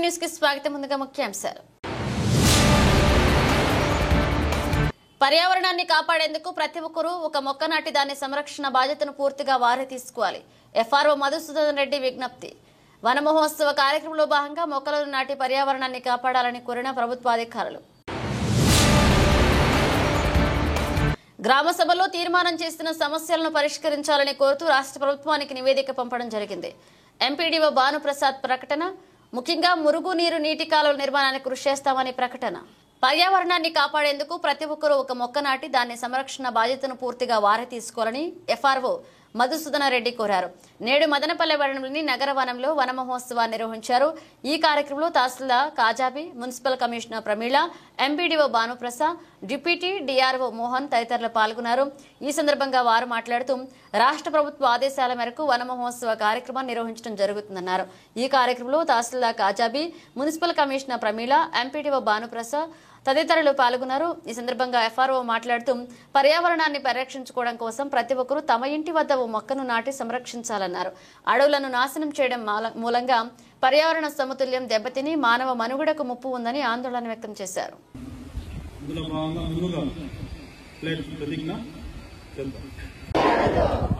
News కి స్వాగతం. ముందుగా ముఖ్యాంశాలు. పర్యావరణాన్ని కాపాడేందుకు ప్రతి ఒక్కరూ ఒక మొక్క నాటి దాని సంరక్షణ బాధ్యతను పూర్తిగా వారే తీసుకోవాలి. ఎఫ్ఆర్ఓ మధుసూదన్ రెడ్డి విజ్ఞప్తి. వన మహోత్సవ కార్యక్రమంలో భాగంగా మొక్కలను నాటి పర్యావరణాన్ని కాపాడాలని కోరిన ప్రభుత్వాధికారులు. గ్రామ సభలో తీర్మానం చేసిన సమస్యలను పరిష్కరించాలని కోరుతూ రాష్ట్ర ప్రభుత్వానికి నివేదిక పంపడం జరిగింది. ఎంపీడీఓ భానుప్రసాద్ ప్రకటన. ముఖ్యంగా మురుగునీరు నీటి కాలువల నిర్మాణానికి కృషి చేస్తామని ప్రకటన. పర్యావరణాన్ని కాపాడేందుకు ప్రతి ఒక్కరూ ఒక మొక్క నాటి దాని సంరక్షణ బాధ్యతను పూర్తిగా వారే తీసుకోవాలని ఎఫ్ఆర్ఓ మధుసూదన రెడ్డి కోరారు. నేడు మదనపల్లె వనంలోని నగర వనంలో వన మహోత్సవాన్ని నిర్వహించారు. ఈ కార్యక్రమంలో tahsildar Kajabi, municipal commissioner Pramila, MPDO Bhanuprasad, deputy DRO Mohan తదితరులు పాల్గొన్నారు. ఈ సందర్భంగా వారు మాట్లాడుతూ రాష్ట్ర ప్రభుత్వ ఆదేశాల మేరకు వన మహోత్సవ కార్యక్రమాన్ని నిర్వహించడం జరుగుతుందన్నారు. ఈ కార్యక్రమంలో tahsildar Kajabi, municipal commissioner Pramila, MPDO Bhanuprasad తదితరులు పాల్గొన్నారు. ఈ సందర్భంగా ఎఫ్ఆర్ఓ మాట్లాడుతూ పర్యావరణాన్ని పరిరక్షించుకోవడం కోసం ప్రతి ఒక్కరూ తమ ఇంటి వద్ద ఓ మొక్కను నాటి సంరక్షించాలన్నారు. అడవులను నాశనం చేయడం మూలంగా పర్యావరణ సమతుల్యం దెబ్బతిని మానవ మనుగడకు ముప్పు ఉందని ఆందోళన వ్యక్తం చేశారు.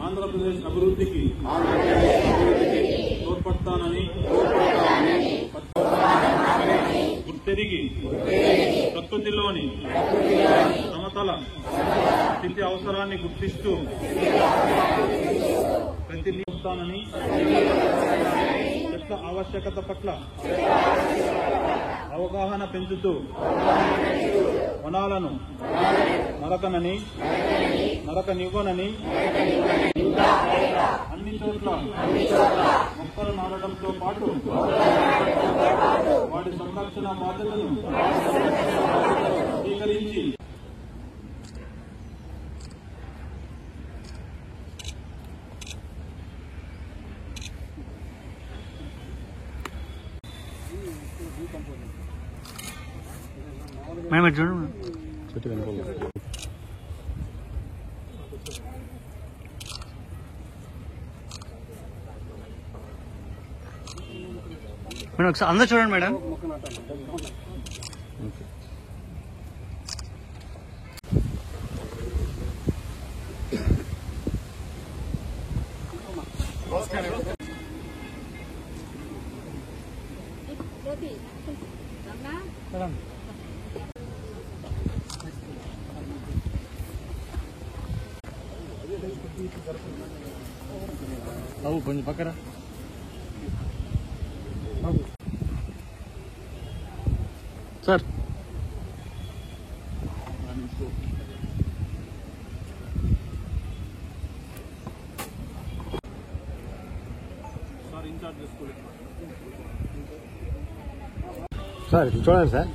ఆంధ్రప్రదేశ్ అభివృద్ధికి తోడ్పడతానని గుర్తెరిగి ప్రకృతిలోని సమతల స్థితి అవసరాన్ని గుర్తిస్తూ ప్రతినిధిస్తానని చెట్ల ఆవశ్యకత పట్ల అవగాహన పెంచుతూ వనాలను నరకనివ్వనని అన్ని చోట్ల మొక్కలు నాటడంతో పాటు వాటి సంరక్షణ బాధ్యతను స్వీకరించి మేడం ఒకసారి అందరూ చూడండి మేడం. బాబు కొంచెం పక్కన సార్. సార్ చూడండి సార్.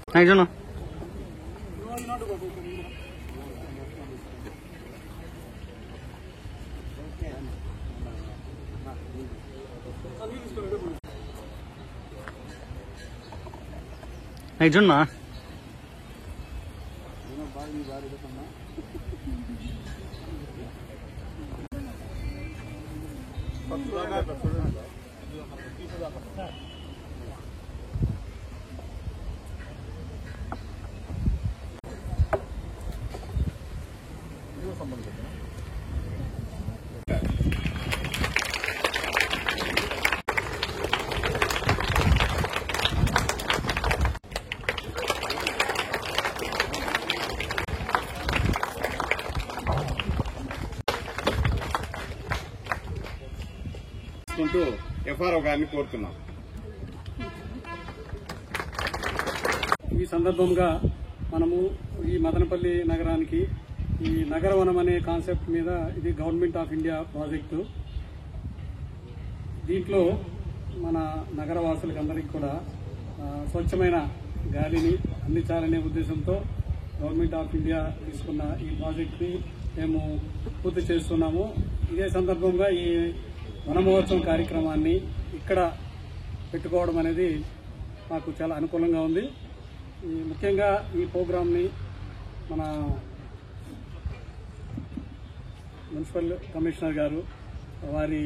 చూడండి చూడన్నా. ఎఫ్ఆర్ఓ గారిని కోరుతున్నాం. ఈ సందర్భంగా మనము ఈ మదనపల్లి నగరానికి ఈ నగరవనం అనే కాన్సెప్ట్ మీద ఇది గవర్నమెంట్ ఆఫ్ ఇండియా ప్రాజెక్టు. దీంట్లో మన నగరవాసులకు అందరికీ కూడా స్వచ్ఛమైన గాలిని అందించాలనే ఉద్దేశంతో గవర్నమెంట్ ఆఫ్ ఇండియా తీసుకున్న ఈ ప్రాజెక్ట్ని మేము పూర్తి చేస్తున్నాము. ఇదే సందర్భంగా ఈ వన మహోత్సవం కార్యక్రమాన్ని ఇక్కడ పెట్టుకోవడం అనేది మాకు చాలా అనుకూలంగా ఉంది. ముఖ్యంగా ఈ ప్రోగ్రాంని మన మున్సిపల్ కమిషనర్ గారు వారి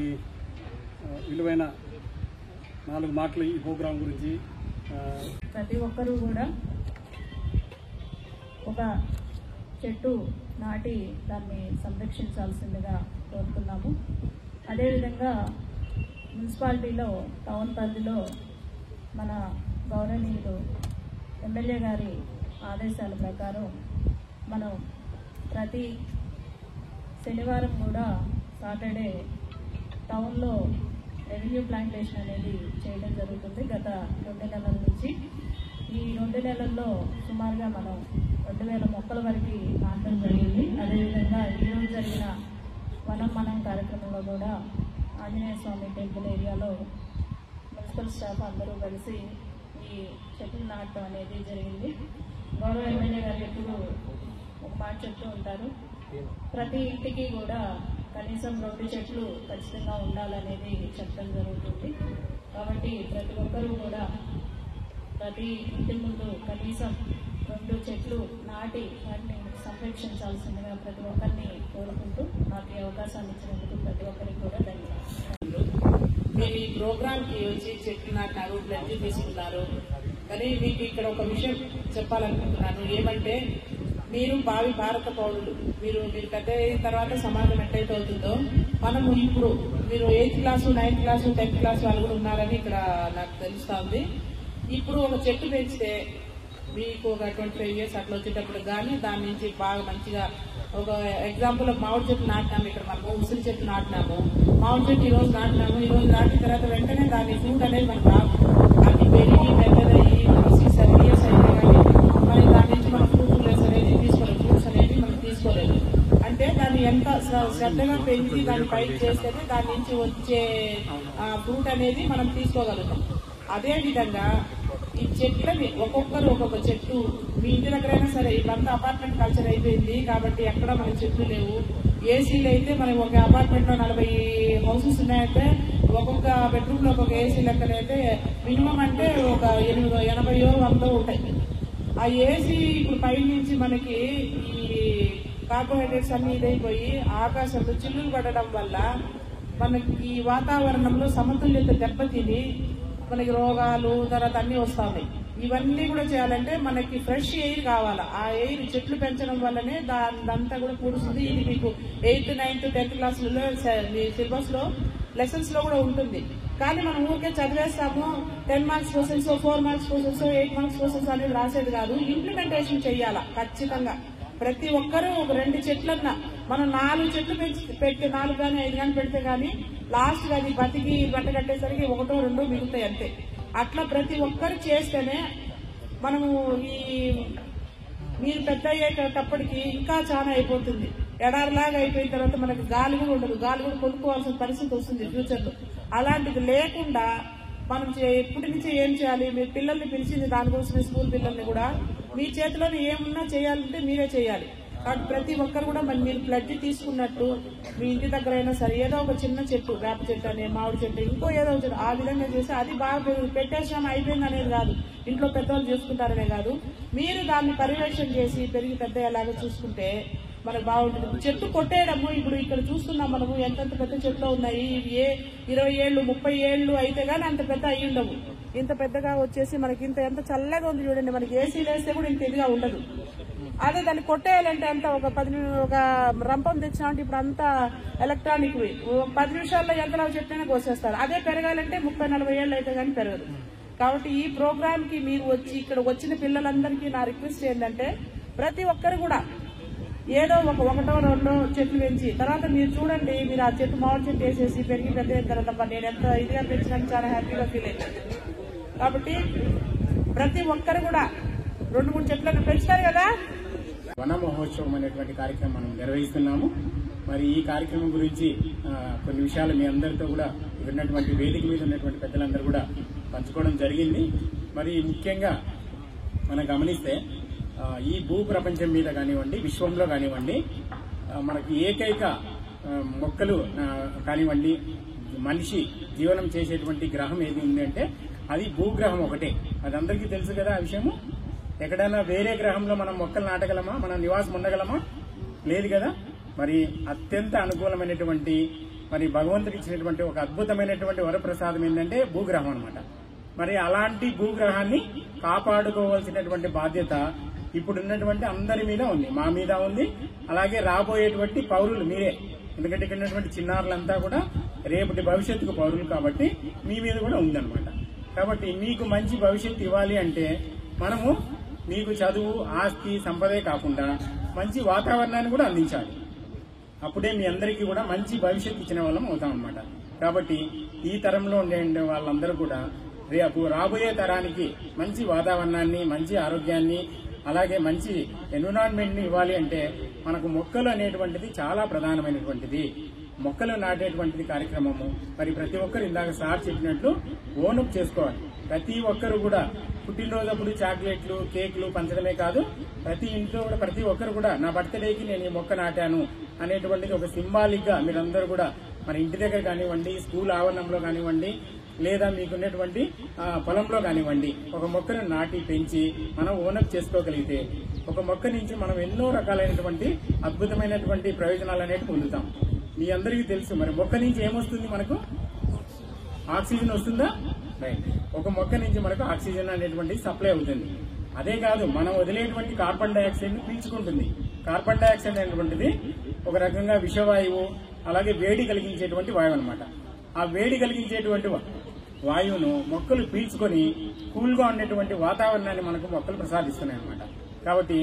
విలువైన 4 మాటలు ఈ ప్రోగ్రాం గురించి. ప్రతి ఒక్కరూ కూడా ఒక చెట్టు నాటి దాన్ని సంరక్షించాల్సిందిగా కోరుతున్నాము. అదేవిధంగా మున్సిపాలిటీలో టౌన్ పరిధిలో మన గౌరవనీయులు ఎమ్మెల్యే గారి ఆదేశాల ప్రకారం మనం ప్రతి శనివారం కూడా సాటర్డే టౌన్లో రెవెన్యూ ప్లాంటేషన్ అనేది చేయడం జరుగుతుంది. గత 2 నెలల నుంచి ఈ 2 నెలల్లో సుమారుగా మనం 2000 మొక్కల వరకు నాటడం జరిగింది. అదేవిధంగా ఈరోజు జరిగిన మనం కార్యక్రమంలో కూడా ఆంజనేయ స్వామి టెంపుల్ ఏరియాలో మున్సిపల్ స్టాఫ్ అందరూ కలిసి ఈ చెట్లు నాటడం అనేది జరిగింది. గౌరవ ఎమ్మెల్యే గారు ఎప్పుడు ఒక మాట చెప్తూ ఉంటారు, ప్రతి ఇంటికి కూడా కనీసం 2 చెట్లు ఖచ్చితంగా ఉండాలనేది చెప్పడం జరుగుతుంది. కాబట్టి ప్రతి ఒక్కరూ కూడా ప్రతి ఇంటి ముందు కనీసం 2 చెట్లు నాటి వాటిని సంరక్షించాల్సిందిగా ప్రతి ఒక్కరిని కోరుకుంటూ నాకు ఈ అవకాశాన్ని ఇచ్చినందుకు ప్రతి ఒక్కరికి కూడా ధన్యవాదాలు. మీరు ఈ ప్రోగ్రామ్ కి వచ్చి చెట్లు నాటినారు, బ్లడ్ తీసుకున్నారు. కానీ మీకు ఇక్కడ ఒక విషయం చెప్పాలనుకుంటున్నాను. ఏమంటే మీరు భావి భారత పౌరులు. మీరు పెద్ద అయిన తర్వాత సమాజం ఎట్లయితే అవుతుందో మనము ఇప్పుడు మీరు 8th class 9th class 10th class వాళ్ళు కూడా ఉన్నారని ఇక్కడ నాకు తెలుస్తా ఉంది. ఇప్పుడు ఒక చెట్టు పెంచితే మీకు ఒక 25 years అట్లా వచ్చేటప్పుడు కానీ దాని నుంచి బాగా మంచిగా ఒక ఎగ్జాంపుల్ మామిడి చెట్టు నాటినాము. ఇక్కడ మనము ఉసిరి చెట్టు నాటినాము, మామిడి చెట్టు ఈ రోజు నాటినాము. ఈ రోజు నాటిన తర్వాత వెంటనే దాని ఫ్రూట్ అనేది మనకు రాదు. అది పెరిగి పెద్దదయ్యి 6-7 years అయితే కానీ మరి దాని నుంచి మన ఫ్రూట్స్ అనేది తీసుకోలేదు, ఫ్రూట్స్ అనేది మనం తీసుకోలేదు. అంటే దాన్ని ఎంత శ్రద్ధగా పెంచి దాన్ని పైకి చేస్తేనే దాని నుంచి వచ్చే ఫ్రూట్ అనేది మనం తీసుకోగలుగుతాం. అదే విధంగా ఈ చెట్లని ఒక్కొక్కరు ఒక్కొక్క చెట్టు మీ ఇంటి దగ్గరైనా సరే, ఇప్పుడంతా అపార్ట్మెంట్ కల్చర్ అయిపోయింది కాబట్టి ఎక్కడ మనకి చెట్లు లేవు. ఏసీలు అయితే మనకి ఒక అపార్ట్మెంట్ లో 40 హౌసెస్ ఉన్నాయంటే ఒక్కొక్క బెడ్రూమ్ లో ఒక్కొక్క ఏసీ లెక్కనైతే మినిమం అంటే ఒక 80-100 ఉంటాయి. ఆ ఏసీ ఇప్పుడు పై నుంచి మనకి ఈ కార్బోహైడ్రేట్స్ అన్ని ఇదైపోయి ఆకాశంలో చిల్లులు పడడం వల్ల మనకి ఈ వాతావరణంలో సమతుల్యత దెబ్బతిని మనకి రోగాలు తర్వాత అన్ని వస్తా ఉన్నాయి. ఇవన్నీ కూడా చేయాలంటే మనకి ఫ్రెష్ ఎయిర్ కావాలా. ఆ ఎయిర్ చెట్లు పెంచడం వల్లనే దానంతా కూడా పూడుస్తుంది. ఇది మీకు 8th, 9th, 10th క్లాసులలో సిలబస్ లో లెసన్స్ లో కూడా ఉంటుంది. కానీ మనం ఊరికే చదివేస్తాము. 10 marks questions, 4 marks questions, 8 marks questions అనేది రాసేది కాదు. ఇంప్లిమెంటేషన్ చెయ్యాలా ఖచ్చితంగా. ప్రతి ఒక్కరూ ఒక 2 చెట్లన్నా మనం 4 చెట్లు పెడితే 4 కానీ 5 కానీ పెడితే కానీ లాస్ట్ గా అది బతికి బట్ట కట్టేసరికి 1-2 మిగులుతాయి అంతే. అట్లా ప్రతి ఒక్కరు చేస్తేనే మనము మీరు పెద్ద అయ్యేటప్పటికి ఇంకా చాలా అయిపోతుంది. ఎడారిలాగా అయిపోయిన తర్వాత మనకి గాలి కూడా ఉండదు. గాలి కూడా కొనుక్కోవాల్సిన పరిస్థితి వస్తుంది ఫ్యూచర్ లో. అలాంటిది లేకుండా మనం ఎప్పటి నుంచి ఏం చేయాలి? మీరు పిల్లల్ని పిలిచింది దానికోసమే, స్కూల్ పిల్లల్ని కూడా మీ చేతిలోనే ఏమున్నా చేయాలంటే మీరే చేయాలి. కాబట్టి ప్రతి ఒక్కరు కూడా మీరు బ్లడ్ తీసుకున్నట్టు మీ ఇంటి దగ్గర అయినా సరే ఏదో ఒక చిన్న చెట్టు, వేప చెట్టు అనే, మామిడి చెట్టు, ఇంకో ఏదో ఒక చెట్టు ఆ విధంగా చేస్తే అది బాగా పెట్టేసాం అయిపోయింది అనేది కాదు. ఇంట్లో పెద్దవాళ్ళు చేసుకుంటారనే కాదు, మీరు దాన్ని పర్యవేక్షణ చేసి పెరిగి పెద్ద ఎలాగో చూసుకుంటే మనకు బాగుంటుంది. చెట్టు కొట్టేయడము ఇప్పుడు ఇక్కడ చూస్తున్నాం మనము ఎంతెంత పెద్ద చెట్లు ఉన్నాయి. 20 ఏళ్ళు 30 ఏళ్ళు అయితే గానీ అంత పెద్ద అయ్యి ఉండవు. ఇంత పెద్దగా వచ్చేసి మనకి ఎంత చల్లగా ఉంది చూడండి. మనకి ఏసీలు వేస్తే కూడా ఇంత ఇదిగా ఉండదు. అదే దాన్ని కొట్టేయాలంటే అంత ఒక రంపం తెచ్చినామంటే ఇప్పుడు అంతా ఎలక్ట్రానిక్ 10 నిమిషాల్లో ఎంతలా చెట్లైనా కోసేస్తారు. అదే పెరగాలంటే 30-40 ఏళ్ళు అయితే గానీ పెరగదు. కాబట్టి ఈ ప్రోగ్రామ్ కి మీరు వచ్చి ఇక్కడ వచ్చిన పిల్లలందరికీ నా రిక్వెస్ట్ ఏంటంటే ప్రతి ఒక్కరు కూడా ఏదో ఒకటో 2 చెట్లు పెంచి తర్వాత మీరు చూడండి, మీరు ఆ చెట్టు మామిడి చెట్టు వేసేసి పెరిగి పెద్ద అయిన తర్వాత నేను ఎంత ఇదిగా పెంచినా చాలా హ్యాపీగా ఫీల్ అవుతుంది. కాబట్టి ప్రతి ఒక్కరు కూడా 2-3 చెట్లను పెంచుతారు కదా. వన మహోత్సవం అనేటువంటి కార్యక్రమం మనం నిర్వహిస్తున్నాము. మరి ఈ కార్యక్రమం గురించి కొన్ని విషయాలు మీ అందరితో కూడా ఉన్నటువంటి వేదిక మీద ఉన్నటువంటి పెద్దలందరూ కూడా పంచుకోవడం జరిగింది. మరి ముఖ్యంగా మనం గమనిస్తే ఈ భూ ప్రపంచం మీద కానివ్వండి, విశ్వంలో కానివ్వండి, మనకి ఏకైక మొక్కలు కానివ్వండి, మనిషి జీవనం చేసేటువంటి గ్రహం ఏది ఉంది అంటే అది భూగ్రహం ఒకటే. అది అందరికీ తెలుసు కదా ఆ విషయము. ఎక్కడైనా వేరే గ్రహంలో మనం మొక్కలు నాటగలమా, మనం నివాసం ఉండగలమా? లేదు కదా. మరి అత్యంత అనుకూలమైనటువంటి మరి భగవంతుడు ఇచ్చినటువంటి ఒక అద్భుతమైనటువంటి వరప్రసాదం ఏంటంటే భూగ్రహం అన్నమాట. మరి అలాంటి భూగ్రహాన్ని కాపాడుకోవాల్సినటువంటి బాధ్యత ఇప్పుడున్నటువంటి అందరి మీద ఉంది, మా మీద ఉంది, అలాగే రాబోయేటువంటి పౌరులు మీరే. ఎందుకంటే ఇక్కడ ఉన్నటువంటి చిన్నారులంతా కూడా రేపటి భవిష్యత్తుకు పౌరులు కాబట్టి మీ మీద కూడా ఉందన్నమాట. కాబట్టి మీకు మంచి భవిష్యత్తు ఇవ్వాలి అంటే మనము మీకు చదువు, ఆస్తి, సంపదే కాకుండా మంచి వాతావరణాన్ని కూడా అందించాలి. అప్పుడే మీ అందరికీ కూడా మంచి భవిష్యత్తు ఇచ్చిన వాళ్ళం అవుతాం అన్నమాట. కాబట్టి ఈ తరంలో ఉండే వాళ్ళందరూ కూడా రేపు రాబోయే తరానికి మంచి వాతావరణాన్ని, మంచి ఆరోగ్యాన్ని, అలాగే మంచి ఎన్విరాన్మెంట్ ని ఇవ్వాలి అంటే మనకు మొక్కలు అనేటువంటిది చాలా ప్రధానమైనటువంటిది. మొక్కలు నాటేటువంటిది కార్యక్రమము మరి ప్రతి ఒక్కరు ఇందాక సార్ చెప్పినట్లు ఓనప్ చేసుకోవాలి. ప్రతి ఒక్కరు కూడా పుట్టినరోజప్పుడు చాక్లెట్లు, కేకులు పంచడమే కాదు, ప్రతి ఇంట్లో కూడా ప్రతి ఒక్కరు కూడా నా బర్త్డేకి నేను ఈ మొక్క నాటాను అనేటువంటిది ఒక సింబాలిక్ గా మీరందరూ కూడా మన ఇంటి దగ్గర కానివ్వండి, స్కూల్ ఆవరణంలో కానివ్వండి, లేదా మీకున్నటువంటి పొలంలో కానివ్వండి ఒక మొక్కను నాటి పెంచి మనం ఓనప్ చేసుకోగలిగితే ఒక మొక్క నుంచి మనం ఎన్నో రకాలైనటువంటి అద్భుతమైనటువంటి ప్రయోజనాలు అనేవి పొందుతాం. మీ అందరికీ తెలుసు మరి మొక్క నుంచి ఏమొస్తుంది, మనకు ఆక్సిజన్ వస్తుందా? రైట్. ఒక మొక్క నుంచి మనకు ఆక్సిజన్ అనేటువంటి సప్లై అవుతుంది. అదే కాదు, మనం వదిలేటువంటి కార్బన్ డైఆక్సైడ్ ని పీల్చుకుంటుంది. కార్బన్ డైఆక్సైడ్ అనేటువంటిది ఒక రకంగా విషవాయువు, అలాగే వేడి కలిగించేటువంటి వాయువు అనమాట. ఆ వేడి కలిగించేటువంటి వాయువును మొక్కలు పీల్చుకొని కూల్ గా ఉండేటువంటి వాతావరణాన్ని మనకు మొక్కలు ప్రసాదిస్తున్నాయి అనమాట. కాబట్టి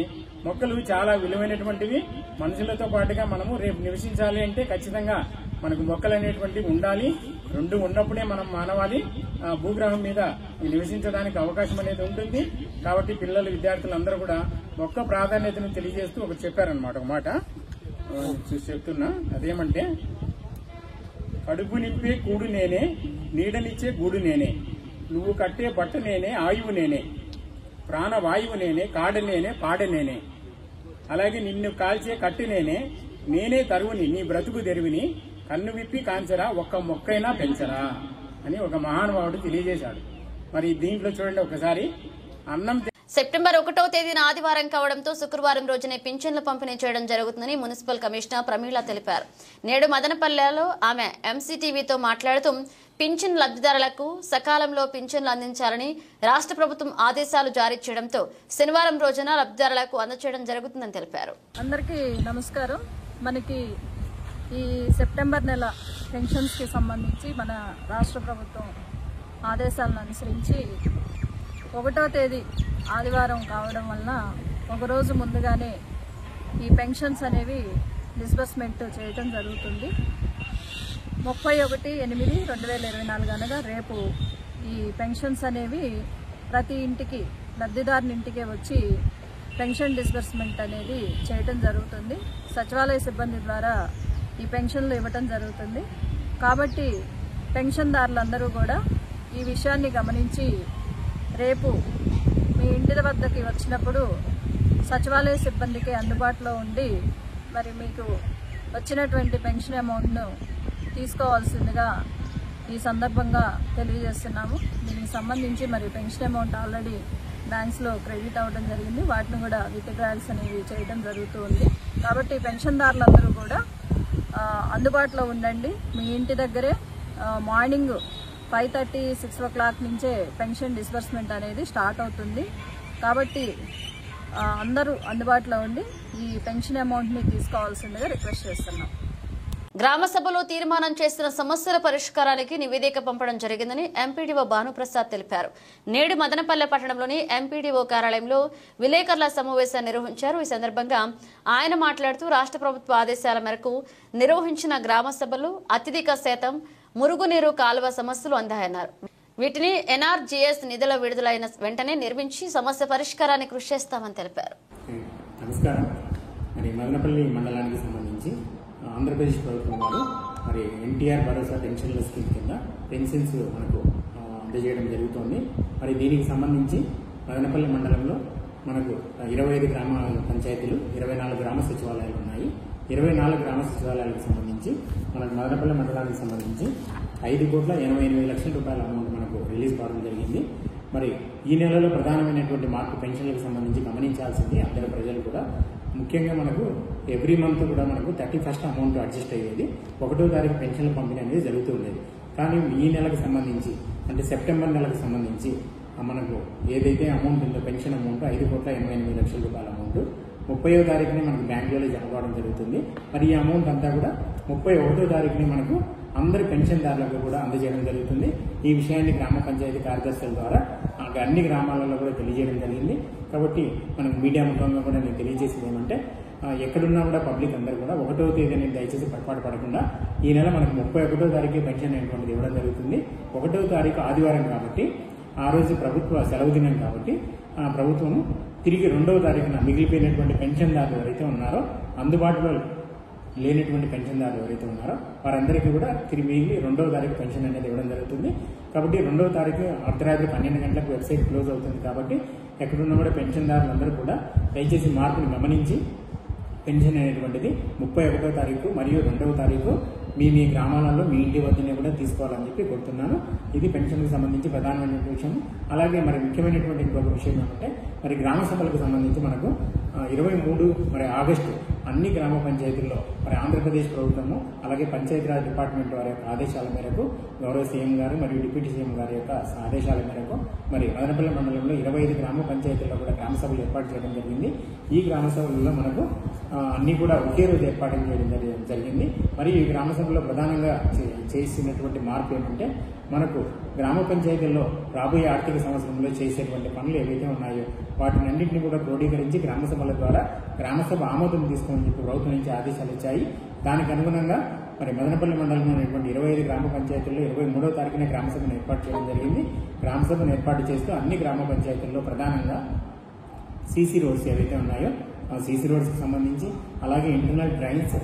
మొక్కలు చాలా విలువైనటువంటివి. మనుషులతో పాటుగా మనము రేపు నివసించాలి అంటే ఖచ్చితంగా మనకు మొక్కలు అనేటువంటివి ఉండాలి. రెండు ఉన్నప్పుడే మనం మానవాళి భూగ్రహం మీద నివసించడానికి అవకాశం అనేది ఉంటుంది. కాబట్టి పిల్లలు, విద్యార్థులందరూ కూడా మొక్క ప్రాధాన్యతను తెలియజేస్తూ ఒకటి చెప్పారనమాట. ఒక మాట చెప్తున్నా, అదేమంటే కడుపు నింపే కూడు నేనే, నీడనిచ్చే గూడు నేనే, నువ్వు కట్టే బట్ట నేనే, ఆయువు నేనే, ప్రాణవాయువు నేనే, కాడ నేనే, పాడ నేనే, అలాగే నిన్ను కాల్చే కట్టి నేనే, నేనే తరువుని నీ బ్రతుకు తెరువుని, కన్ను విప్పి కాంచరా ఒక్క మొక్కైనా పెంచరా అని ఒక మహానుభావుడు తెలియజేశాడు. మరి దీంట్లో చూడండి ఒకసారి, అన్నం సెప్టెంబర్ 1వ తేదీన ఆదివారం కావడంతో శుక్రవారం రోజునే పింఛన్లు పంపిణీ చేయడం జరుగుతుందని మున్సిపల్ కమిషనర్ ప్రమీళ తెలిపారు. నేడు మదనపల్లెలో ఆమె ఎంసీటీవీతో మాట్లాడుతూ పింఛన్ లబ్దిదారులకు సకాలంలో పింఛన్లు అందించాలని రాష్ట్ర ప్రభుత్వం ఆదేశాలు జారీ చేయడంతో శనివారం రోజున లబ్దిదారులకు అందజేయడం జరుగుతుందని తెలిపారు. అందరికీ నమస్కారం. మనకి ఈ సెప్టెంబర్ నెల పెన్షన్స్ కి సంబంధించి మన రాష్ట్ర ప్రభుత్వం ఆదేశాలను అనుసరించి 1వ తేదీ ఆదివారం కావడం వలన ఒకరోజు ముందుగానే ఈ పెన్షన్స్ అనేవి డిస్బర్స్మెంట్ చేయడం జరుగుతుంది. 31/8/2024 అనగా రేపు ఈ పెన్షన్స్ అనేవి ప్రతి ఇంటికి, లబ్ధిదారుని ఇంటికే వచ్చి పెన్షన్ డిస్బర్స్మెంట్ అనేది చేయడం జరుగుతుంది. సచివాలయ సిబ్బంది ద్వారా ఈ పెన్షన్లు ఇవ్వటం జరుగుతుంది. కాబట్టి పెన్షన్దారులందరూ కూడా ఈ విషయాన్ని గమనించి రేపు మీ ఇంటి వద్దకి వచ్చినప్పుడు సచివాలయ సిబ్బందికి అందుబాటులో ఉండి మరి మీకు వచ్చినటువంటి పెన్షన్ అమౌంట్ను తీసుకోవాల్సిందిగా ఈ సందర్భంగా తెలియజేస్తున్నాము. దీనికి సంబంధించి మరి పెన్షన్ అమౌంట్ ఆల్రెడీ బ్యాంక్స్లో క్రెడిట్ అవ్వడం జరిగింది. వాటిని కూడా విత్డ్రాయల్స్ అనేవి చేయడం జరుగుతూ ఉంది. కాబట్టి పెన్షన్దారులందరూ కూడా అందుబాటులో ఉండండి. మీ ఇంటి దగ్గరే మార్నింగ్ 5:30, 6 o'clock నుంచే పెన్షన్ డిస్బర్స్మెంట్ అనేది స్టార్ట్ అవుతుంది. కాబట్టి అందరూ అందుబాటులో ఉండి ఈ పెన్షన్ అమౌంట్ని తీసుకోవాల్సిందిగా రిక్వెస్ట్ చేస్తున్నాం. గ్రామ సభలో తీర్మానం చేసిన సమస్యల పరిష్కారానికి నివేదిక పంపడం జరిగిందని ఎంపీడీఓ భానుప్రసాద్ తెలిపారు. నేడు మదనపల్లె పట్టణంలోని ఎంపీడీఓ కార్యాలయంలో విలేకరుల సమావేశాన్ని నిర్వహించారు. ఈ సందర్భంగా ఆయన మాట్లాడుతూ రాష్ట్ర ప్రభుత్వ ఆదేశాల మేరకు నిర్వహించిన గ్రామ సభలో అత్యధిక శాతం మురుగునీరు కాలువ సమస్యలు అందాయన్నారు. వీటిని ఎన్ఆర్జీఎస్ నిధుల విడుదలైన వెంటనే నిర్మించి సమస్య పరిష్కారానికి కృషి చేస్తామని తెలిపారు. నమస్కారం. మరి మదనపల్లి మండలానికి సంబంధించి ఆంధ్రప్రదేశ్ ప్రభుత్వం వారు మరి ఎన్టీఆర్ భరోసా పెన్షన్ల స్కీమ్ కింద పెన్షన్స్ మనకు అందజేయడం జరుగుతోంది. మరి దీనికి సంబంధించి మదనపల్లి మండలంలో మనకు 25 గ్రామ పంచాయతీలు, 24 గ్రామ సచివాలయాలు ఉన్నాయి. 24 గ్రామ సచివాలయాలకు సంబంధించి సంబంధించి మనకు మదనపల్లి మండలానికి సంబంధించి 5,88,00,000 రూపాయల అమౌంట్ మనకు రిలీజ్ కావడం జరిగింది. మరి ఈ నెలలో ప్రధానమైనటువంటి మార్పు పెన్షన్లకు సంబంధించి గమనించాల్సింది అందరూ ప్రజలు కూడా. ముఖ్యంగా మనకు ఎవ్రీ మంత్ కూడా మనకు 31st అమౌంట్ అడ్జస్ట్ అయ్యేది, 1వ తారీఖు పెన్షన్ల పంపిణీ అనేది జరుగుతూ ఉండేది. కానీ ఈ నెలకు సంబంధించి అంటే సెప్టెంబర్ నెలకు సంబంధించి మనకు ఏదైతే అమౌంట్ ఉందో పెన్షన్ అమౌంట్ 5,88,00,000 రూపాయల అమౌంట్ 30వ తారీఖునే మనకు బ్యాంకులలో జమ కావడం జరుగుతుంది. మరి ఈ అమౌంట్ అంతా కూడా 31వ తారీఖునే మనకు అందరి పెన్షన్దారులకు కూడా అందజేయడం జరుగుతుంది. ఈ విషయాన్ని గ్రామ పంచాయతీ కార్యదర్శుల ద్వారా అన్ని గ్రామాలలో కూడా తెలియజేయడం జరిగింది. కాబట్టి మనకు మీడియా ముఖంగా కూడా నేను తెలియజేసేది ఏమంటే ఎక్కడున్నా కూడా పబ్లిక్ అందరూ కూడా 1వ తేదీని దయచేసి పొరపాటు పడకుండా ఈ నెల మనకు 31వ తారీఖు పెన్షన్ అనేటువంటిది ఇవ్వడం జరుగుతుంది. 1వ తారీఖు ఆదివారం కాబట్టి ఆ రోజు ప్రభుత్వ సెలవు దినం కాబట్టి ప్రభుత్వం తిరిగి 2వ తారీఖున మిగిలిపోయినటువంటి పెన్షన్దారులు ఎవరైతే ఉన్నారో అందుబాటులో లేనటువంటి పెన్షన్దారులు ఎవరైతే ఉన్నారో వారందరికీ కూడా తిరిగి మిగిలి 2వ తారీఖు పెన్షన్ అనేది ఇవ్వడం జరుగుతుంది. కాబట్టి 2వ తారీఖు అర్ధరాత్రి 12 గంటలకు వెబ్సైట్ క్లోజ్ అవుతుంది. కాబట్టి ఎక్కడున్నా కూడా పెన్షన్దారులందరూ కూడా దయచేసి మార్పును గమనించి పెన్షన్ అనేటువంటిది 31వ తారీఖు మరియు 2వ తారీఖు మీ గ్రామాలలో మీ ఇంటి వద్దనే కూడా తీసుకోవాలని చెప్పి కోరుతున్నాను. ఇది పెన్షన్కి సంబంధించి ప్రధానమైనటువంటి విషయం. అలాగే మరి ముఖ్యమైనటువంటి ఇంకొక విషయం ఏమంటే మరి గ్రామ సభలకు సంబంధించి మనకు 23 మరి ఆగస్టు అన్ని గ్రామ పంచాయతీల్లో మరి ఆంధ్రప్రదేశ్ ప్రభుత్వము అలాగే పంచాయతీరాజ్ డిపార్ట్మెంట్ వారి యొక్క ఆదేశాల మేరకు గౌరవ సీఎం గారు మరియు డిప్యూటీ సీఎం గారి యొక్క ఆదేశాల మేరకు మరి మదనపల్లి మండలంలో 25 గ్రామ పంచాయతీల్లో కూడా గ్రామ సభలు ఏర్పాటు చేయడం జరిగింది. ఈ గ్రామ సభలలో మనకు అన్ని కూడా ఒకే రోజు ఏర్పాటు చేయడం జరిగింది. మరి ఈ గ్రామ సభలో ప్రధానంగా చేసినటువంటి మార్పు ఏమంటే మనకు గ్రామ పంచాయతీల్లో రాబోయే ఆర్థిక సంవత్సరంలో చేసేటువంటి పనులు ఏవైతే ఉన్నాయో వాటిని అన్నింటినీ కూడా క్రోడీకరించి గ్రామ సభల ద్వారా గ్రామ సభ ఆమోదం తీసుకోమని చెప్పి ప్రభుత్వం నుంచి ఆదేశాలు ఇచ్చాయి. దానికి అనుగుణంగా మరి మదనపల్లి మండలంలో ఉన్నటువంటి 25 గ్రామ పంచాయతీల్లో 23వ తారీఖున గ్రామ సభను ఏర్పాటు చేయడం జరిగింది. గ్రామ సభను ఏర్పాటు చేస్తూ అన్ని గ్రామ పంచాయతీల్లో ప్రధానంగా సీసీ రోడ్స్ ఏవైతే ఉన్నాయో ఆ సీసీ రోడ్స్కి సంబంధించి అలాగే ఇంటర్నల్ డ్రైన్స్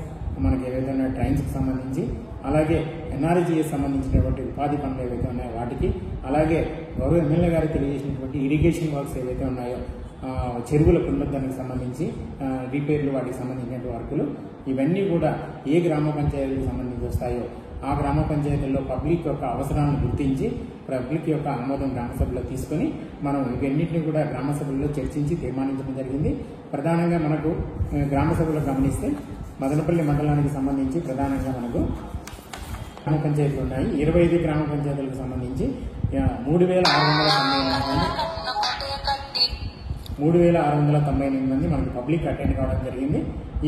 మనకి ఏవైతే ఉన్నాయో ట్రైన్స్కి సంబంధించి అలాగే ఎన్ఆర్జీఎస్ సంబంధించినటువంటి ఉపాధి పనులు ఏవైతే ఉన్నాయో వాటికి అలాగే గౌరవ ఎమ్మెల్యే గారు తెలియజేసినటువంటి ఇరిగేషన్ వర్క్స్ ఏవైతే ఉన్నాయో చెరువుల పునరుద్ధరణకు సంబంధించి రిపేర్లు వాటికి సంబంధించినటువంటి వర్కులు ఇవన్నీ కూడా ఏ గ్రామ పంచాయతీలకు సంబంధించి వస్తాయో ఆ గ్రామ పంచాయతీల్లో పబ్లిక్ యొక్క అవసరాలను గుర్తించి పబ్లిక్ యొక్క ఆమోదం గ్రామ సభలో తీసుకుని మనం ఇవన్నింటినీ కూడా గ్రామ సభల్లో చర్చించి తీర్మానించడం జరిగింది. ప్రధానంగా మనకు గ్రామ సభలో గమనిస్తే మదనపల్లి మండలానికి సంబంధించి ప్రధానంగా మనకు గ్రామ పంచాయతీలు ఉన్నాయి. 25 గ్రామ పంచాయతీలకు సంబంధించి 3,698 మంది మనకు పబ్లిక్ అటెండ్ కావడం జరిగింది.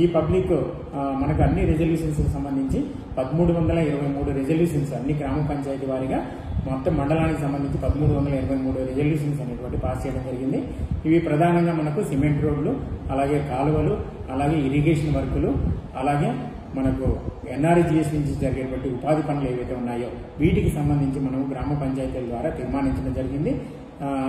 ఈ పబ్లిక్ మనకు అన్ని రెజల్యూషన్స్ సంబంధించి 1,323 రెజల్యూషన్స్ అన్ని గ్రామ పంచాయతీ వారిగా మొత్తం మండలానికి సంబంధించి 1,323 రెజల్యూషన్స్ అనేటువంటి పాస్ చేయడం జరిగింది. ఇవి ప్రధానంగా మనకు సిమెంట్ రోడ్లు అలాగే కాలువలు అలాగే ఇరిగేషన్ వర్కులు అలాగే మనకు ఎన్ఆర్జీఎస్ నుంచి జరిగేటువంటి ఉపాధి పనులు ఏవైతే ఉన్నాయో వీటికి సంబంధించి మనం గ్రామ పంచాయతీల ద్వారా తీర్మానించడం జరిగింది.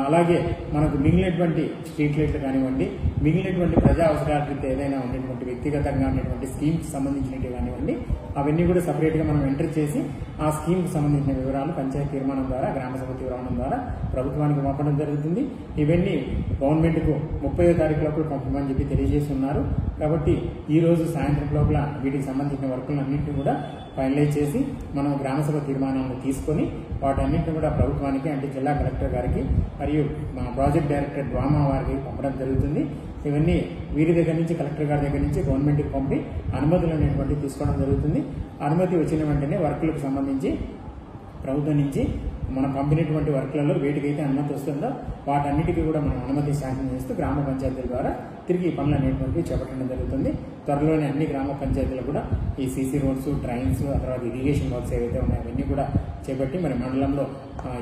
అలాగే మనకు మిగిలినటువంటి స్ట్రీట్ లైట్లు కానివ్వండి మిగిలినటువంటి ప్రజా అవసరాల రీత్యా ఏదైనా ఉన్నటువంటి వ్యక్తిగతంగా ఉన్నటువంటి స్కీమ్కి సంబంధించినవి కానివ్వండి అవన్నీ కూడా సపరేట్గా మనం ఎంటర్ చేసి ఆ స్కీమ్కి సంబంధించిన వివరాలు పంచాయతీ తీర్మానం ద్వారా గ్రామ సభ తీర్మానం ద్వారా ప్రభుత్వానికి పంపడం జరుగుతుంది. ఇవన్నీ గవర్నమెంట్కు 30వ తారీఖు లోపల పంపమని చెప్పి తెలియజేస్తున్నారు. కాబట్టి ఈ రోజు సాయంత్రం లోపల వీటికి సంబంధించిన వర్కులను అన్నింటినీ కూడా ఫైనలైజ్ చేసి మనం గ్రామ సభ తీర్మానాలను తీసుకొని వాటన్నింటినీ కూడా ప్రభుత్వానికి అంటే జిల్లా కలెక్టర్ గారికి మరియు మా ప్రాజెక్ట్ డైరెక్టర్ డ్వామా వారికి పంపడం జరుగుతుంది. ఇవన్నీ వీరి దగ్గర నుంచి కలెక్టర్ గారి దగ్గర నుంచి గవర్నమెంట్కి పంపి అనుమతులు అనేటువంటివి తీసుకోవడం జరుగుతుంది. అనుమతి వచ్చిన వెంటనే వర్కులకు సంబంధించి ప్రభుత్వం నుంచి మనం పంపినటువంటి వర్క్లలో వేటికైతే అనుమతి వస్తుందో వాటన్నిటికీ కూడా మనం అనుమతి శాంక్షన్ చేస్తూ గ్రామ పంచాయతీల ద్వారా తిరిగి ఈ పనులు అనేటువంటివి చేపట్టడం జరుగుతుంది. త్వరలోనే అన్ని గ్రామ పంచాయతీలు కూడా ఈ సీసీ రోడ్స్ ట్రైన్స్ ఆ తర్వాత ఇరిగేషన్ వర్క్స్ ఏవైతే ఉన్నాయో అవన్నీ కూడా చేపట్టి మరి మండలంలో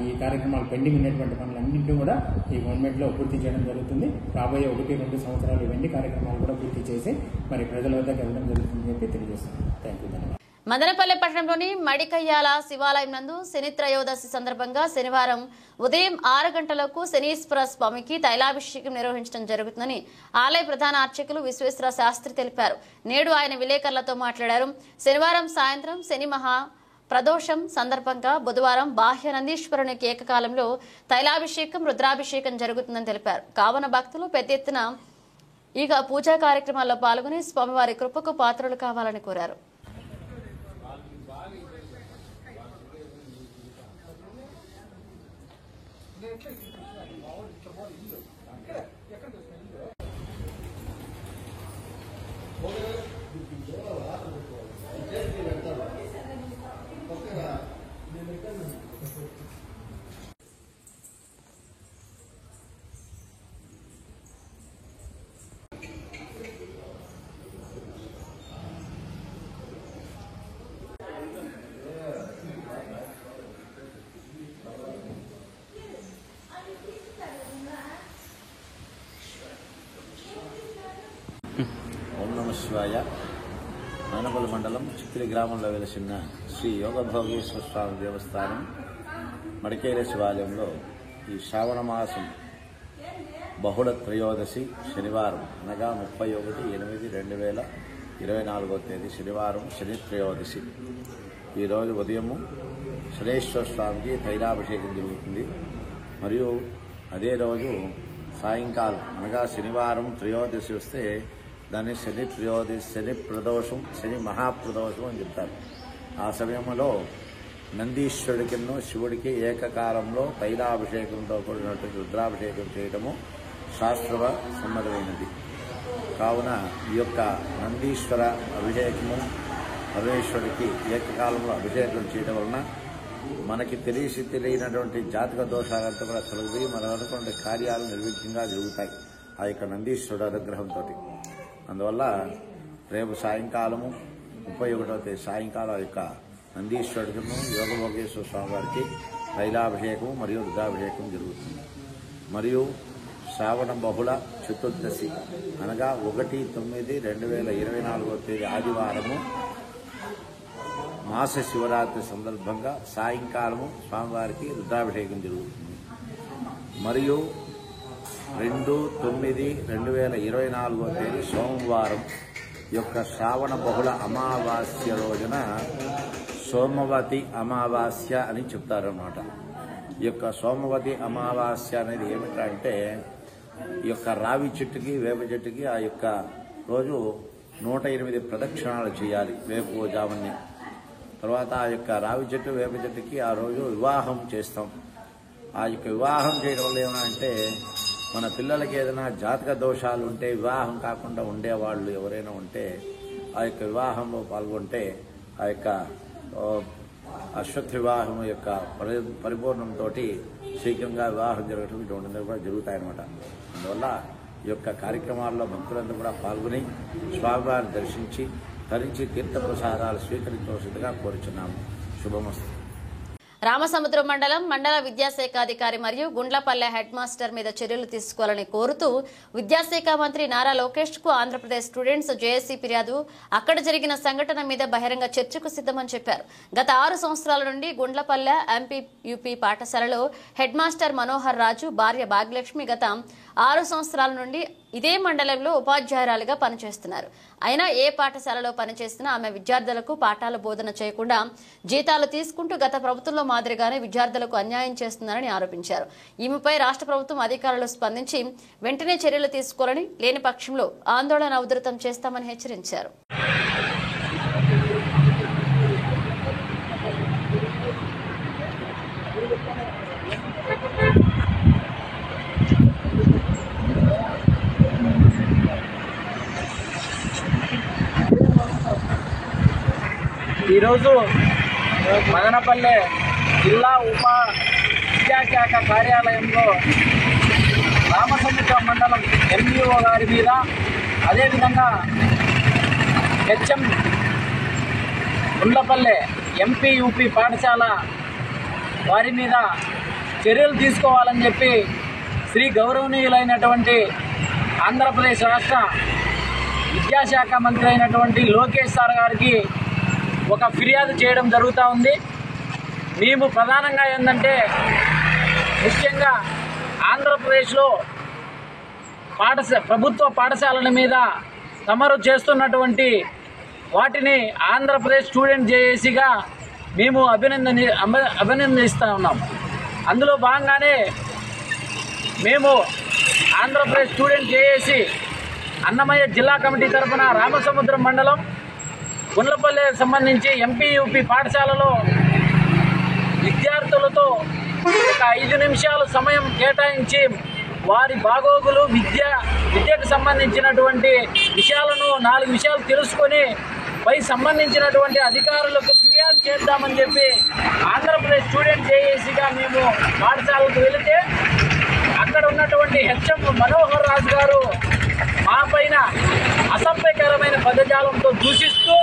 ఈ కార్యక్రమాలు పెండింగ్ ఉన్నటువంటి పనులన్నింటినీ కూడా ఈ గవర్నమెంట్లో పూర్తి చేయడం జరుగుతుంది. రాబోయే 1-2 సంవత్సరాలు ఇవన్నీ కార్యక్రమాలు కూడా పూర్తి చేసి మరి ప్రజల వద్దకు వెళ్ళడం జరుగుతుందని చెప్పి తెలియజేస్తున్నాను. Thank you. ధన్యవాదాలు. మదనపల్లి పట్టణంలోని మడికయ్యాల శివాలయం నందు శని త్రయోదశి సందర్భంగా శనివారం ఉదయం 6 గంటలకు శనీశ్వర స్వామికి తైలాభిషేకం నిర్వహించడం జరుగుతుందని ఆలయ ప్రధాన అర్చకులు విశ్వేశ్వర శాస్త్రి తెలిపారు. నేడు ఆయన విలేకరులతో మాట్లాడారు. శనివారం సాయంత్రం శని మహా ప్రదోషం సందర్భంగా బుధవారం బాహ్య నందీశ్వరునికి ఏకకాలంలో తైలాభిషేకం రుద్రాభిషేకం జరుగుతుందని తెలిపారు. కావున భక్తులు పెద్ద ఎత్తున పూజా కార్యక్రమాల్లో పాల్గొని స్వామివారి కృపకు పాత్రలు కావాలని కోరారు. ఓం నమ శివాయ. మానవల మండలం చిత్రి గ్రామంలో వెలిసిన శ్రీ యోగభోగేశ్వర స్వామి దేవస్థానం మడికేర శివాలయంలో ఈ శ్రావణ మాసం బహుళ త్రయోదశి శనివారం అనగా 31/8/2024 శనివారం శని త్రయోదశి. ఈరోజు ఉదయము శనేశ్వర స్వామికి తైలాభిషేకం జరుగుతుంది. మరియు అదే రోజు సాయంకాలం అనగా శనివారం త్రయోదశి వస్తే దాన్ని శని త్రయోదశి, శని ప్రదోషం, శని మహాప్రదోషం అని చెప్తారు. ఆ సమయంలో నందీశ్వరుడికి శివుడికి ఏకకాలంలో తైలాభిషేకంతో కూడినటువంటి రుద్రాభిషేకం చేయడము శాస్త్ర సమ్మతమైనది. కావున ఈ యొక్క నందీశ్వర అభిషేకము పరమేశ్వరుడికి ఏకకాలంలో అభిషేకం చేయడం వలన మనకి తెలియనటువంటి జాతక దోషాలంతా కూడా తొలగిపోయి మనం అనుకున్న కార్యాలు నిర్విఘ్నంగా జరుగుతాయి ఆ యొక్క నందీశ్వరుడు అనుగ్రహంతో. అందువల్ల రేపు సాయంకాలము 31వ తేదీ సాయంకాలం యొక్క నందీశ్వరుడికి యోగభోగేశ్వర స్వామి వారికి తైలాభిషేకం మరియు రుద్రాభిషేకం జరుగుతుంది. మరియు శ్రావణ బహుళ చతుర్దశి అనగా 1/9/2024 ఆదివారము మాస శివరాత్రి సందర్భంగా సాయంకాలము స్వామివారికి రుద్రాభిషేకం జరుగుతుంది. మరియు 2/9/2024 సోమవారం యొక్క శ్రావణ బహుళ అమావాస్య రోజున సోమవతి అమావాస్య అని చెప్తారన్నమాట. ఈ యొక్క సోమవతి అమావాస్య అనేది ఏమిటంటే ఈ యొక్క రావి చెట్టుకి వేప చెట్టుకి ఆ యొక్క రోజు 108 ప్రదక్షిణాలు చేయాలి వేపజామునే. తర్వాత ఆ యొక్క రావి చెట్టు వేప చెట్టుకి ఆ రోజు వివాహం చేస్తాం. ఆ యొక్క వివాహం చేయడం వల్ల ఏమంటే మన పిల్లలకి ఏదైనా జాతక దోషాలు ఉంటే వివాహం కాకుండా ఉండేవాళ్ళు ఎవరైనా ఉంటే ఆ యొక్క వివాహంలో పాల్గొంటే ఆ యొక్క అశ్వత్థ వివాహం యొక్క పరిపూర్ణంతో శీఘ్రంగా వివాహం జరగడం ఇటువంటివి కూడా జరుగుతాయన్నమాట. అందువల్ల ఈ యొక్క కార్యక్రమాల్లో భక్తులందరూ కూడా పాల్గొని స్వామివారిని దర్శించి తరించి తీర్థప్రసాదాలు స్వీకరించవలసిందిగా కోరుచున్నాము. శుభమస్తు. రామసముద్రం మండల విద్యాశాఖ అధికారి మరియు గుండ్లపల్లె హెడ్ మాస్టర్ మీద చర్యలు తీసుకోవాలని కోరుతూ విద్యాశాఖ మంత్రి నారా లోకేష్ కు ఆంధ్రప్రదేశ్ స్టూడెంట్స్ జేఏసీ ఫిర్యాదు. అక్కడ జరిగిన సంఘటన మీద బహిరంగ చర్చకు సిద్దమని చెప్పారు. గత 6 సంవత్సరాల నుండి గుండ్లపల్లె ఎంపీయూపీ పాఠశాలలో హెడ్ మాస్టర్ మనోహర్ రాజు భార్య భాగ్యలక్ష్మి గత 6 సంవత్సరాల నుండి ఇదే మండలంలో ఉపాధ్యాయురాలుగా పనిచేస్తున్నారు. అయినా ఏ పాఠశాలలో పనిచేసినా ఆమె విద్యార్థులకు పాఠాల బోధన చేయకుండా జీతాలు తీసుకుంటూ గత ప్రభుత్వంలో మాదిరిగానే విద్యార్థులకు అన్యాయం చేస్తున్నారని ఆరోపించారు. ఈమెపై రాష్ట్ర ప్రభుత్వం అధికారులు స్పందించి వెంటనే చర్యలు తీసుకోవాలని, లేని పక్షంలో ఆందోళన ఉధృతం చేస్తామని హెచ్చరించారు. ఈరోజు మదనపల్లె జిల్లా విద్యాశాఖ కార్యాలయంలో రామసముద్రం మండలం ఎంఈఓ గారి మీద, అదేవిధంగా హెచ్ఎం గుండ్లపల్లె ఎంపీయూపీ పాఠశాల వారి మీద చర్యలు తీసుకోవాలని చెప్పి శ్రీ గౌరవనీయులైనటువంటి ఆంధ్రప్రదేశ్ రాష్ట్ర విద్యాశాఖ మంత్రి అయినటువంటి లోకేష్ సార్ గారికి ఒక ఫిర్యాదు చేయడం జరుగుతూ ఉంది. మేము ప్రధానంగా ఏంటంటే ముఖ్యంగా ఆంధ్రప్రదేశ్లో ప్రభుత్వ పాఠశాలల మీద తమరు చేస్తున్నటువంటి వాటిని ఆంధ్రప్రదేశ్ స్టూడెంట్ జేఏసీగా మేము అభినందిస్తూ ఉన్నాం. అందులో భాగంగానే మేము ఆంధ్రప్రదేశ్ స్టూడెంట్ జేఏసీ అన్నమయ్య జిల్లా కమిటీ తరఫున రామసముద్రం మండలం గుండ్లపల్లెకి సంబంధించి ఎంపీయూపీ పాఠశాలలో విద్యార్థులతో ఒక 5 5 నిమిషాలు సమయం కేటాయించి వారి బాగోగులు విద్యకు సంబంధించినటువంటి విషయాలను 4 విషయాలు తెలుసుకొని పై సంబంధించినటువంటి అధికారులకు ఫిర్యాదు చేద్దామని చెప్పి ఆంధ్రప్రదేశ్ స్టూడెంట్ జేఏసీగా మేము పాఠశాలకు వెళితే అక్కడ ఉన్నటువంటి హెచ్ఎం మనోహర్ రాజు గారు మా పైన అసభ్యకరమైన పదజాలంతో దూషిస్తూ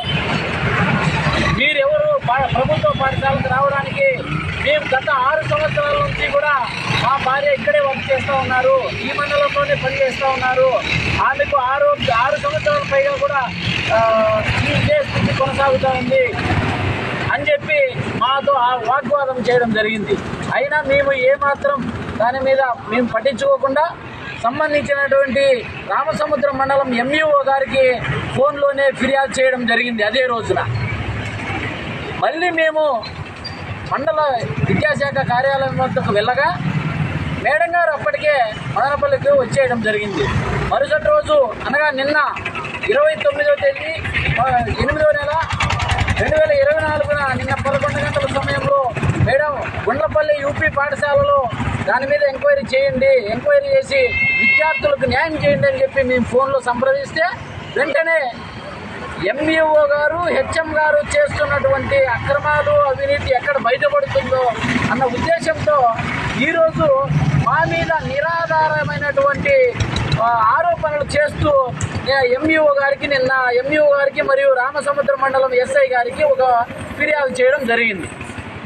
మీరెవరు ప్రభుత్వ పాఠశాలకు రావడానికి మేము గత 6 సంవత్సరాల నుంచి కూడా మా భార్య ఇక్కడే వర్క్ చేస్తూ ఉన్నారు, ఈ మండలంలోనే పనిచేస్తూ ఉన్నారు, ఆమెకు 6 సంవత్సరాల పైగా కూడా ఇదే స్థితి కొనసాగుతూ ఉంది అని చెప్పి మాతో వాగ్వాదం చేయడం జరిగింది. అయినా మేము ఏమాత్రం దాని మీద మేము పట్టించుకోకుండా సంబంధించినటువంటి రామసముద్రం మండలం ఎంఈఓ గారికి ఫోన్లోనే ఫిర్యాదు చేయడం జరిగింది. అదే రోజున మళ్ళీ మేము మండల విద్యాశాఖ కార్యాలయం వద్దకు వెళ్ళగా మేడం గారు అప్పటికే మదనపల్లికి వచ్చేయడం జరిగింది. మరుసటి రోజు అనగా నిన్న 29వ తేదీ 8వ నెల 2024 నిన్న 11 గంటల సమయంలో మేడం గుండ్లపల్లి యూపీ పాఠశాలలో దాని మీద ఎంక్వైరీ చేయండి, ఎంక్వైరీ చేసి విద్యార్థులకు న్యాయం చేయండి అని చెప్పి మేము ఫోన్లో సంప్రదిస్తే వెంటనే ఎంఈఓ గారు హెచ్ఎం గారు చేస్తున్నటువంటి అక్రమాలు అవినీతి ఎక్కడ బయటపడుతుందో అన్న ఉద్దేశంతో ఈరోజు మా మీద నిరాధారమైనటువంటి ఆరోపణలు చేస్తూ ఎంఈఓ గారికి మరియు రామసముద్ర మండలం ఎస్ఐ గారికి ఒక ఫిర్యాదు చేయడం జరిగింది.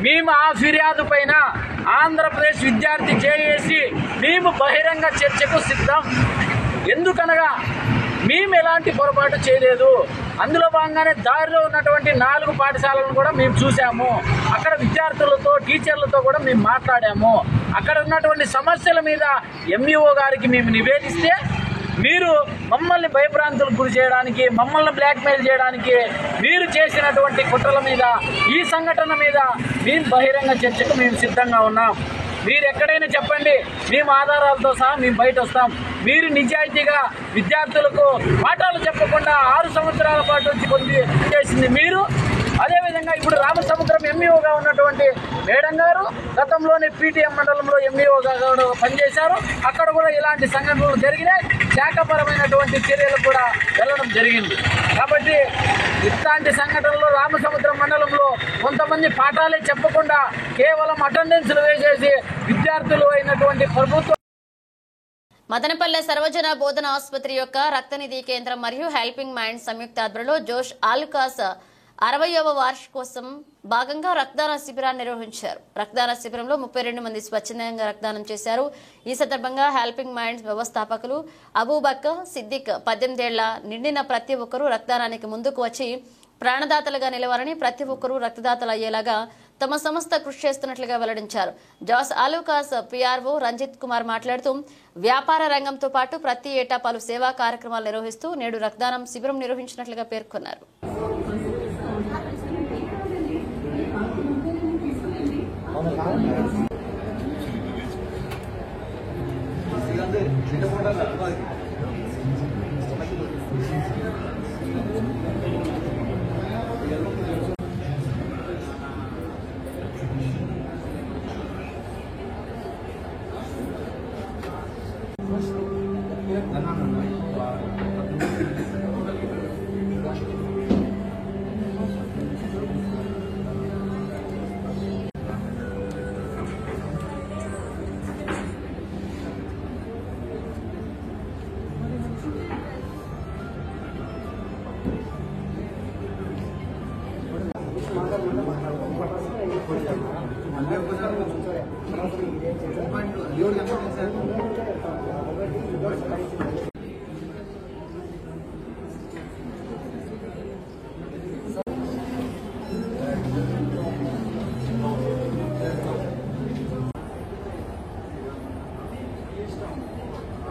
మేము ఆ ఫిర్యాదు పైన ఆంధ్రప్రదేశ్ విద్యార్థి జేఏసీ మేము బహిరంగ చర్చకు సిద్ధం. ఎందుకనగా మేము ఎలాంటి పొరపాటు చేయలేదు. అందులో భాగంగానే దారిలో ఉన్నటువంటి 4 పాఠశాలను కూడా మేము చూసాము. అక్కడ విద్యార్థులతో టీచర్లతో కూడా మేము మాట్లాడాము. అక్కడ ఉన్నటువంటి సమస్యల మీద ఎంఈఓ గారికి మేము నివేదిస్తే మీరు మమ్మల్ని భయభ్రాంతులకు గురి చేయడానికి, మమ్మల్ని బ్లాక్మెయిల్ చేయడానికి మీరు చేసినటువంటి కుట్రల మీద, ఈ సంఘటన మీద మేము బహిరంగ చర్చకు మేము సిద్ధంగా ఉన్నాం. మీరు ఎక్కడైనా చెప్పండి, మేము ఆధారాలతో సహా మేము బయట వస్తాం. మీరు నిజాయితీగా విద్యార్థులకు పాఠాలు చెప్పకుండా 6 సంవత్సరాల పాటు పొంది చేసింది మీరు. అదేవిధంగా ఇప్పుడు రామసముద్రం ఎంఈఓగా ఉన్నటువంటి మేడం గారు గతంలోనే పీటీఎం మండలంలో ఎంఈఓగా పనిచేశారు. అక్కడ కూడా ఇలాంటి సంఘటనలు జరిగినాయి. శాఖపరమైనటువంటి చర్యలు కూడా వెళ్ళడం జరిగింది. కాబట్టి ఇట్లాంటి సంఘటనలు రామసముద్రం మండలంలో కొంతమంది పాఠాలే చెప్పకుండా కేవలం అటెండెన్స్లు వేసేసి విద్యార్థులు అయినటువంటి ప్రభుత్వం మదనపల్లె సర్వజన బోధన ఆసుపత్రి యొక్క రక్తనిధి కేంద్రం మరియు హెల్పింగ్ మైండ్ సంయుక్త ఆధ్వర్యంలో జోష్ ఆలుకాస్ 60వ వార్షికోత్సవం భాగంగా రక్తదాన శిబిరాన్ని నిర్వహించారు. రక్తదాన శిబిరంలో 32 మంది స్వచ్ఛందంగా రక్తదానం చేశారు. ఈ సందర్భంగా హెల్పింగ్ మైండ్స్ వ్యవస్థాపకులు అబూబక్కర్ సిద్దిక్ 18 ఏళ్ల నిండిన ప్రతి ఒక్కరూ రక్తదానానికి ముందుకు వచ్చి ప్రాణదాతలుగా నిలవాలని, ప్రతి ఒక్కరూ రక్తదాతలు అయ్యేలాగా తమ సంస్థ కృషి చేస్తున్నట్లుగా వెల్లడించారు. జాస్ ఆలుకాస్ పిఆర్ఓ రంజిత్ కుమార్ మాట్లాడుతూ వ్యాపార రంగంతో పాటు ప్రతి ఏటా పలు సేవా కార్యక్రమాలు నిర్వహిస్తూ నేడు రక్తదానం శిబిరం నిర్వహించినట్లుగా పేర్కొన్నారు.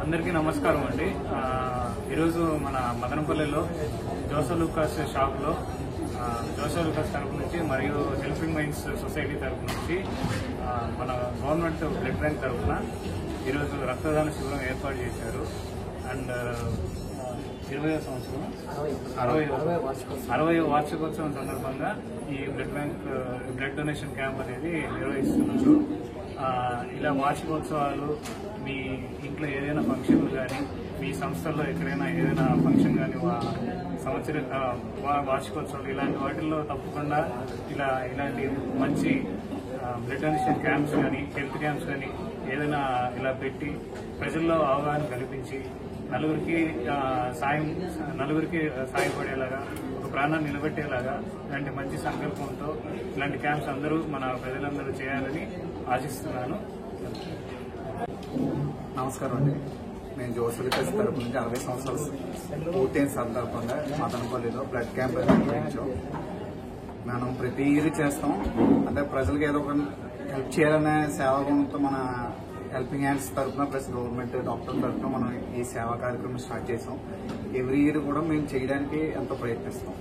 అందరికీ నమస్కారం అండి. ఈరోజు మన మదనపల్లిలో జోసెఫ్ లూకాస్ షాప్లో జోసెఫ్ లూకాస్ తరఫు నుంచి మరియు హెల్పింగ్ మైండ్స్ సొసైటీ తరఫు నుంచి మన గవర్నమెంట్ బ్లడ్ బ్యాంక్ తరఫున ఈరోజు రక్తదాన శిబిరం ఏర్పాటు చేశారు. అండ్ 20వ సంవత్సరం 60వ వార్షికోత్సవం సందర్భంగా ఈ బ్లడ్ డొనేషన్ క్యాంప్ అనేది నిర్వహిస్తున్నారు. ఇలా వార్షికోత్సవాలు, మీ ఇంట్లో ఏదైనా ఫంక్షన్లు కానీ, మీ సంస్థల్లో ఎక్కడైనా ఏదైనా ఫంక్షన్ కానీ, వార్షికోత్సవాలు ఇలాంటి వాటిల్లో తప్పకుండా ఇలాంటి మంచి బ్లడ్ డొనేషన్ క్యాంప్స్ కానీ, హెల్త్ క్యాంప్స్ కానీ ఏదైనా ఇలా పెట్టి ప్రజల్లో అవగాహన కల్పించి నలుగురికి సాయపడేలాగా, ఒక ప్రాణాన్ని నిలబెట్టేలాగా ఇలాంటి మంచి సంకల్పంతో ఇలాంటి క్యాంప్స్ అందరూ మన ప్రజలందరూ చేయాలని ఆశిస్తున్నాను. నమస్కారం అండి. నేను జోసలుకాస్ తరపు నుంచి 60 సంవత్సరాలు పూర్తయిన సందర్భంగా మదనపల్లిలో బ్లడ్ క్యాంప్ నిర్వహించాం. మనం ప్రతి ఇయర్ చేస్తాం. అంటే ప్రజలకు ఏదో ఒక హెల్ప్ చేయాలనే సేవాగుణంతో మన హెల్పింగ్ హ్యాండ్స్ తరఫున ప్లస్ గవర్నమెంట్ డాక్టర్ తరఫున మనం ఈ సేవా కార్యక్రమం స్టార్ట్ చేసాం. ఎవ్రీ ఇయర్ కూడా మేము చేయడానికి ఎంతో ప్రయత్నిస్తాం.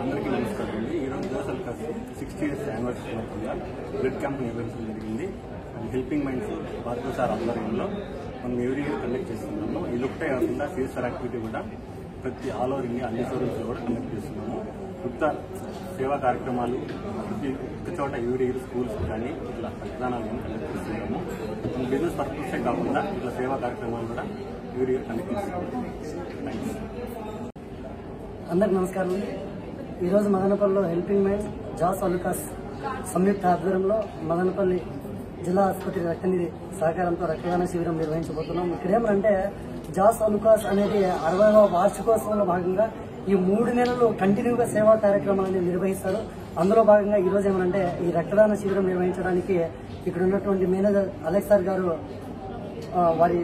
అందరికీ నమస్కారం అండి. ఈరోజు జోసలుకాస్ 60 years యానివర్సరీ సందర్భంగా బ్లడ్ క్యాంప్ నిర్వహించడం జరిగింది. హెల్పింగ్ మైండ్స్ భారత సార్ ఆధ్వర్యంలో మనం ఎవ్రీ ఇయర్ కండక్ట్ చేస్తున్నాము. ఇది ఒకటే కాకుండా సిఎస్ఆర్ యాక్టివిటీ కూడా ప్రతి ఆల్ ఓవర్ ఇండియా అన్ని షోరూమ్స్లో కూడా కండక్ట్ చేస్తున్నాము. కొత్త సేవా కార్యక్రమాలు ప్రతి ఒక్క చోట ఎవ్రీ ఇయర్ స్కూల్స్ కానీ ఇట్లా రక్తదానాలు కానీ కండక్ట్ చేస్తున్నాము. మన బిజినెస్ పర్పసే కాకుండా ఇట్లా సేవా కార్యక్రమాలు కూడా ఎవ్రీ ఇయర్ కండక్ట్ చేస్తున్నాము. థ్యాంక్స్. అందరికి నమస్కారం. ఈరోజు మదనపల్లిలో హెల్పింగ్ మైండ్స్ జోసలుకాస్ సంయుక్త ఆధ్వర్యంలో మదనపల్లి జిల్లా ఆసుపత్రి రక్తనిధి సహకారంతో రక్తదాన శిబిరం నిర్వహించబోతున్నాం. ఇక్కడ ఏమంటే జోసలుకాస్ అనేది 60వ వార్షికోత్సవంలో భాగంగా ఈ 3 నెలలు కంటిన్యూగా సేవా కార్యక్రమాలను నిర్వహిస్తారు. అందులో భాగంగా ఈ రోజు ఏమంటే ఈ రక్తదాన శిబిరం నిర్వహించడానికి ఇక్కడ ఉన్నటువంటి మేనేజర్ అలెక్సార్ గారు వారి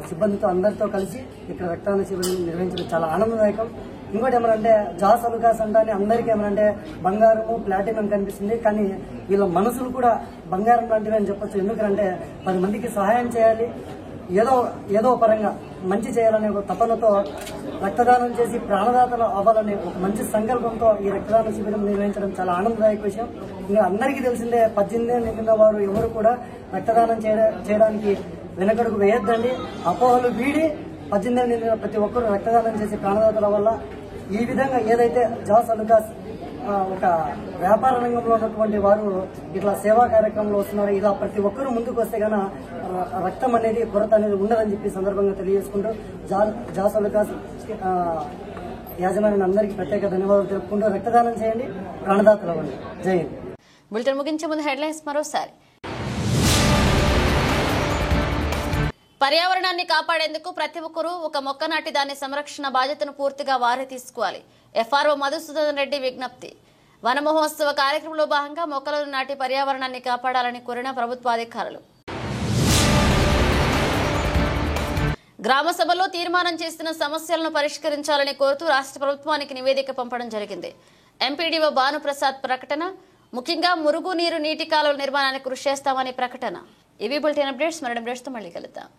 సిబ్బందితో అందరితో కలిసి ఇక్కడ రక్తదాన శిబిరం నిర్వహించడం చాలా ఆనందదాయకం. ఇంకోటి ఏమనంటే జోసలుకాస్ అంటే అందరికీ ఏమనంటే బంగారము, ప్లాటినం కనిపిస్తుంది. కానీ వీళ్ళ మనసులు కూడా బంగారం లాంటివి అని చెప్పొచ్చు. ఎందుకంటే 10 మందికి సహాయం చేయాలి, ఏదో పరంగా మంచి చేయాలనే ఒక తపనతో రక్తదానం చేసి ప్రాణదాతలు అవ్వాలనే ఒక మంచి సంకల్పంతో ఈ రక్తదాన శిబిరం నిర్వహించడం చాలా ఆనందదాయక విషయం. ఇంకా అందరికీ తెలిసిందే 18 ఏళ్ళు నిండిన వారు ఎవరు కూడా రక్తదానం చేయడానికి వెనకడుగు వేయొద్దండి. అపోహలు వీడి 18 ఏళ్ళు నిండిన ప్రతి ఒక్కరూ రక్తదానం చేసి ప్రాణదాతల వల్ల ఈ విధంగా ఏదైతే జోసలుకాస్ ఒక వ్యాపార రంగంలో ఉన్నటువంటి వారు ఇట్లా సేవా కార్యక్రమంలో వస్తున్నారు. ఇలా ప్రతి ఒక్కరూ ముందుకు వస్తే గాన రక్తం అనేది కొరత అనేది ఉండదని చెప్పి సందర్భంగా తెలియజేసుకుంటూ జోసలుకాస్ యాజమాన్యాన్ని అందరికీ ప్రత్యేక ధన్యవాదాలు తెలుపుకుంటూ రక్తదానం చేయండి, ప్రాణదాతలు అవ్వండి. జై హింద్. బులెటిన్ ముగించే ముందు హెడ్లైన్స్ మరోసారి. పర్యావరణాన్ని కాపాడేందుకు ప్రతి ఒక్కరూ ఒక మొక్క నాటి దాని సంరక్షణ బాధ్యతను పూర్తిగా వారే తీసుకోవాలి. ఎఫ్ఆర్ఓ మధుసూదన్ రెడ్డి విజ్ఞప్తి. వన మహోత్సవ కార్యక్రమంలో భాగంగా మొక్కలను నాటి పర్యావరణాన్ని కాపాడాలని కోరిన ప్రభుత్వాధికారులు. గ్రామ సభలో తీర్మానం చేసిన సమస్యలను పరిష్కరించాలని కోరుతూ రాష్ట్ర ప్రభుత్వానికి నివేదిక పంపడం జరిగింది. ఎంపీడీఓ భానుప్రసాద్ ప్రకటన. ముఖ్యంగా మురుగునీరు నీటి కాలువల నిర్మాణానికి కృషి చేస్తామని ప్రకటన. ఇవి బులెటిన్ అప్డేట్స్. మరణ అప్డేట్స్ తో మళ్ళీ కలుద్దాం.